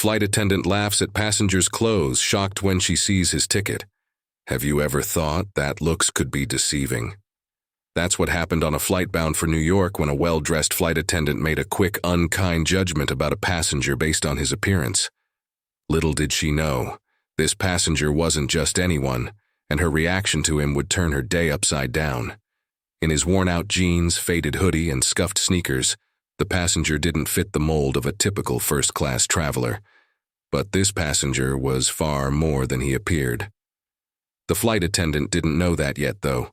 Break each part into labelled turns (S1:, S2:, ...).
S1: Flight attendant laughs at passenger's clothes, shocked when she sees his ticket. Have you ever thought that looks could be deceiving? That's what happened on a flight bound for New York when a well-dressed flight attendant made a quick, unkind judgment about a passenger based on his appearance. Little did she know, this passenger wasn't just anyone, and her reaction to him would turn her day upside down. In his worn-out jeans, faded hoodie, and scuffed sneakers, the passenger didn't fit the mold of a typical first-class traveler. But this passenger was far more than he appeared. The flight attendant didn't know that yet, though.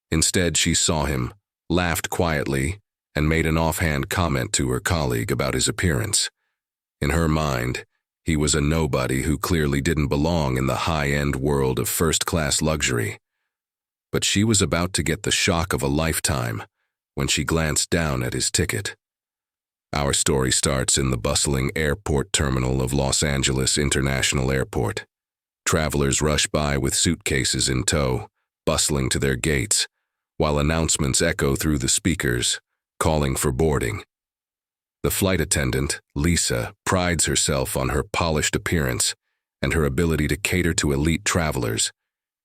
S1: Instead, she saw him, laughed quietly, and made an offhand comment to her colleague about his appearance. In her mind, he was a nobody who clearly didn't belong in the high-end world of first-class luxury. But she was about to get the shock of a lifetime when she glanced down at his ticket. Our story starts in the bustling airport terminal of Los Angeles International Airport. Travelers rush by with suitcases in tow, bustling to their gates, while announcements echo through the speakers, calling for boarding. The flight attendant, Lisa, prides herself on her polished appearance and her ability to cater to elite travelers.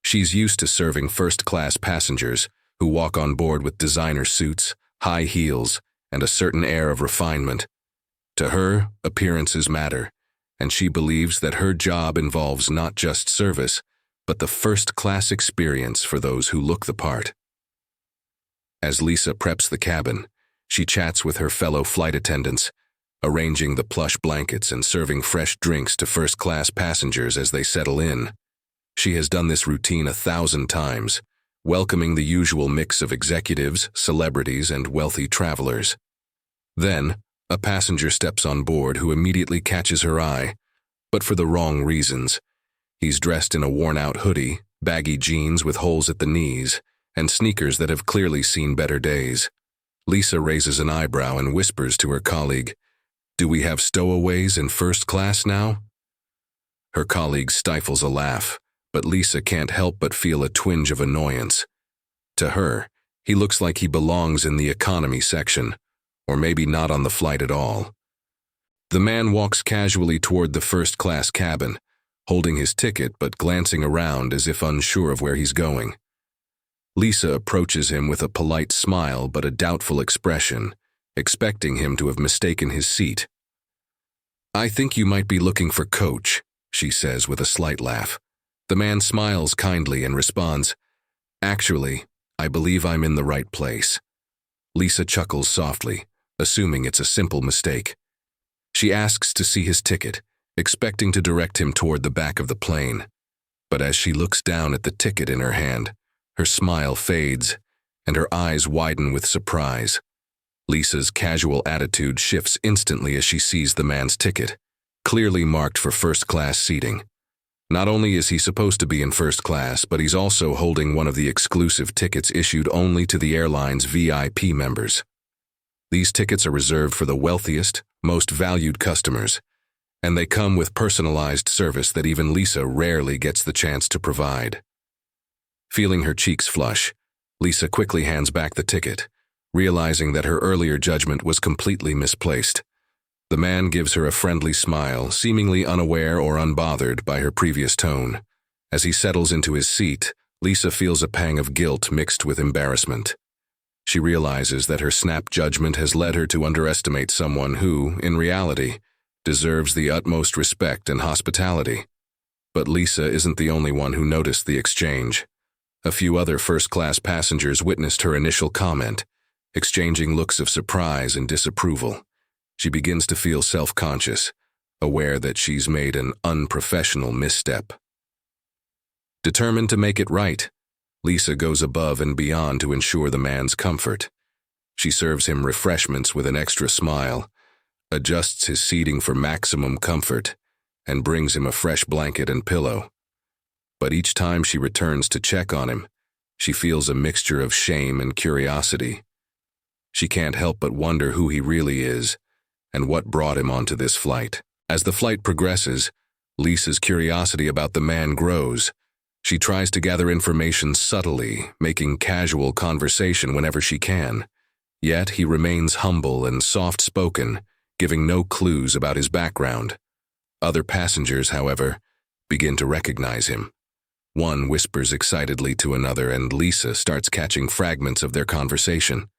S1: She's used to serving first-class passengers who walk on board with designer suits, high heels, and a certain air of refinement. To her, appearances matter, and she believes that her job involves not just service, but the first-class experience for those who look the part. As Lisa preps the cabin, she chats with her fellow flight attendants, arranging the plush blankets and serving fresh drinks to first-class passengers as they settle in. She has done this routine 1,000 times, welcoming the usual mix of executives, celebrities, and wealthy travelers. Then, a passenger steps on board who immediately catches her eye, but for the wrong reasons. He's dressed in a worn-out hoodie, baggy jeans with holes at the knees, and sneakers that have clearly seen better days. Lisa raises an eyebrow and whispers to her colleague, "Do we have stowaways in first class now?" Her colleague stifles a laugh, but Lisa can't help but feel a twinge of annoyance. To her, he looks like he belongs in the economy section, or maybe not on the flight at all. The man walks casually toward the first-class cabin, holding his ticket but glancing around as if unsure of where he's going. Lisa approaches him with a polite smile but a doubtful expression, expecting him to have mistaken his seat. "I think you might be looking for Coach," she says with a slight laugh. The man smiles kindly and responds, "Actually, I believe I'm in the right place." Lisa chuckles softly, assuming it's a simple mistake. She asks to see his ticket, expecting to direct him toward the back of the plane. But as she looks down at the ticket in her hand, her smile fades, and her eyes widen with surprise. Lisa's casual attitude shifts instantly as she sees the man's ticket, clearly marked for first-class seating. Not only is he supposed to be in first class, but he's also holding one of the exclusive tickets issued only to the airline's VIP members. These tickets are reserved for the wealthiest, most valued customers, and they come with personalized service that even Lisa rarely gets the chance to provide. Feeling her cheeks flush, Lisa quickly hands back the ticket, realizing that her earlier judgment was completely misplaced. The man gives her a friendly smile, seemingly unaware or unbothered by her previous tone. As he settles into his seat, Lisa feels a pang of guilt mixed with embarrassment. She realizes that her snap judgment has led her to underestimate someone who, in reality, deserves the utmost respect and hospitality. But Lisa isn't the only one who noticed the exchange. A few other first-class passengers witnessed her initial comment, exchanging looks of surprise and disapproval. She begins to feel self-conscious, aware that she's made an unprofessional misstep. Determined to make it right, Lisa goes above and beyond to ensure the man's comfort. She serves him refreshments with an extra smile, adjusts his seating for maximum comfort, and brings him a fresh blanket and pillow. But each time she returns to check on him, she feels a mixture of shame and curiosity. She can't help but wonder who he really is, and what brought him onto this flight. As the flight progresses, Lisa's curiosity about the man grows. She tries to gather information subtly, making casual conversation whenever she can. Yet he remains humble and soft-spoken, giving no clues about his background. Other passengers, however, begin to recognize him. One whispers excitedly to another, and Lisa starts catching fragments of their conversation.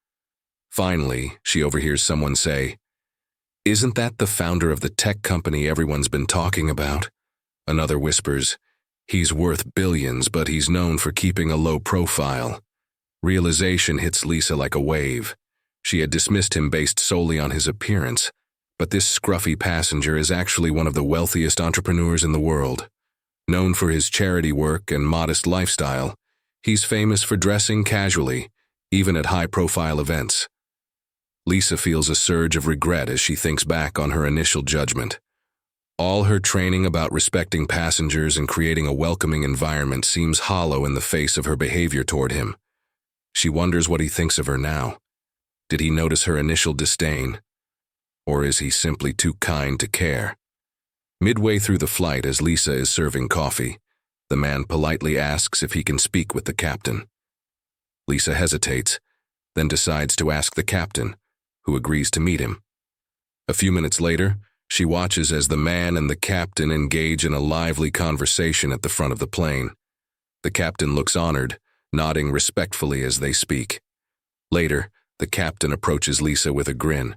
S1: Finally, she overhears someone say, "Isn't that the founder of the tech company everyone's been talking about?" Another whispers, "He's worth billions, but he's known for keeping a low profile." Realization hits Lisa like a wave. She had dismissed him based solely on his appearance, but this scruffy passenger is actually one of the wealthiest entrepreneurs in the world. Known for his charity work and modest lifestyle, he's famous for dressing casually, even at high-profile events. Lisa feels a surge of regret as she thinks back on her initial judgment. All her training about respecting passengers and creating a welcoming environment seems hollow in the face of her behavior toward him. She wonders what he thinks of her now. Did he notice her initial disdain? Or is he simply too kind to care? Midway through the flight, as Lisa is serving coffee, the man politely asks if he can speak with the captain. Lisa hesitates, then decides to ask the captain, who agrees to meet him. A few minutes later, she watches as the man and the captain engage in a lively conversation at the front of the plane. The captain looks honored, nodding respectfully as they speak. Later, the captain approaches Lisa with a grin.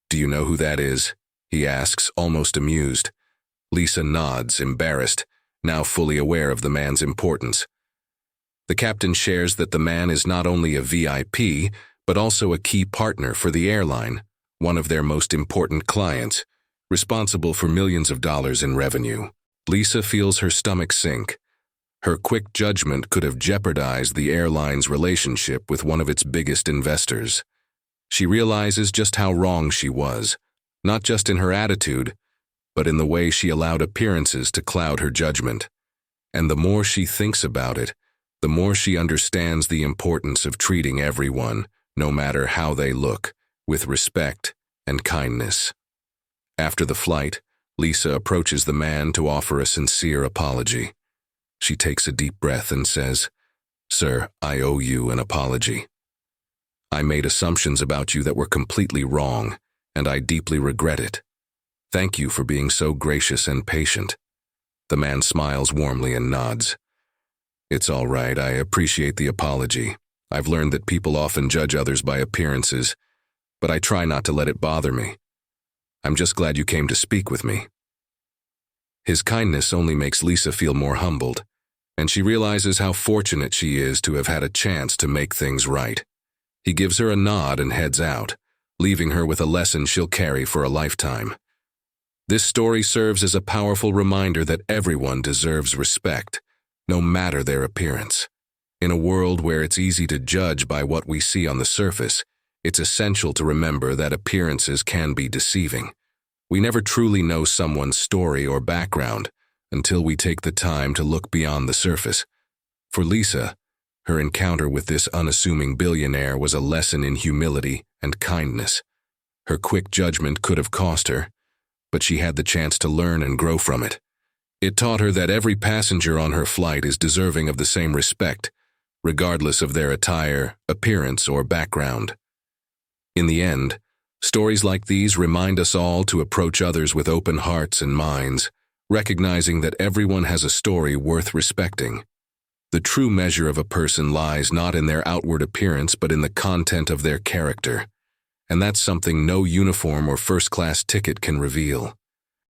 S1: "Do you know who that is?" he asks, almost amused. Lisa nods, embarrassed, now fully aware of the man's importance. The captain shares that the man is not only a VIP, but also a key partner for the airline, one of their most important clients, responsible for millions of dollars in revenue. Lisa feels her stomach sink. Her quick judgment could have jeopardized the airline's relationship with one of its biggest investors. She realizes just how wrong she was, not just in her attitude, but in the way she allowed appearances to cloud her judgment. And the more she thinks about it, the more she understands the importance of treating everyone, no matter how they look, with respect and kindness. After the flight, Lisa approaches the man to offer a sincere apology. She takes a deep breath and says, "Sir, I owe you an apology. I made assumptions about you that were completely wrong, and I deeply regret it. Thank you for being so gracious and patient." The man smiles warmly and nods. "It's all right, I appreciate the apology. I've learned that people often judge others by appearances, but I try not to let it bother me. I'm just glad you came to speak with me." His kindness only makes Lisa feel more humbled, and she realizes how fortunate she is to have had a chance to make things right. He gives her a nod and heads out, leaving her with a lesson she'll carry for a lifetime. This story serves as a powerful reminder that everyone deserves respect, no matter their appearance. In a world where it's easy to judge by what we see on the surface, it's essential to remember that appearances can be deceiving. We never truly know someone's story or background until we take the time to look beyond the surface. For Lisa, her encounter with this unassuming billionaire was a lesson in humility and kindness. Her quick judgment could have cost her, but she had the chance to learn and grow from it. It taught her that every passenger on her flight is deserving of the same respect, regardless of their attire, appearance, or background. In the end, stories like these remind us all to approach others with open hearts and minds, recognizing that everyone has a story worth respecting. The true measure of a person lies not in their outward appearance but in the content of their character, and that's something no uniform or first-class ticket can reveal.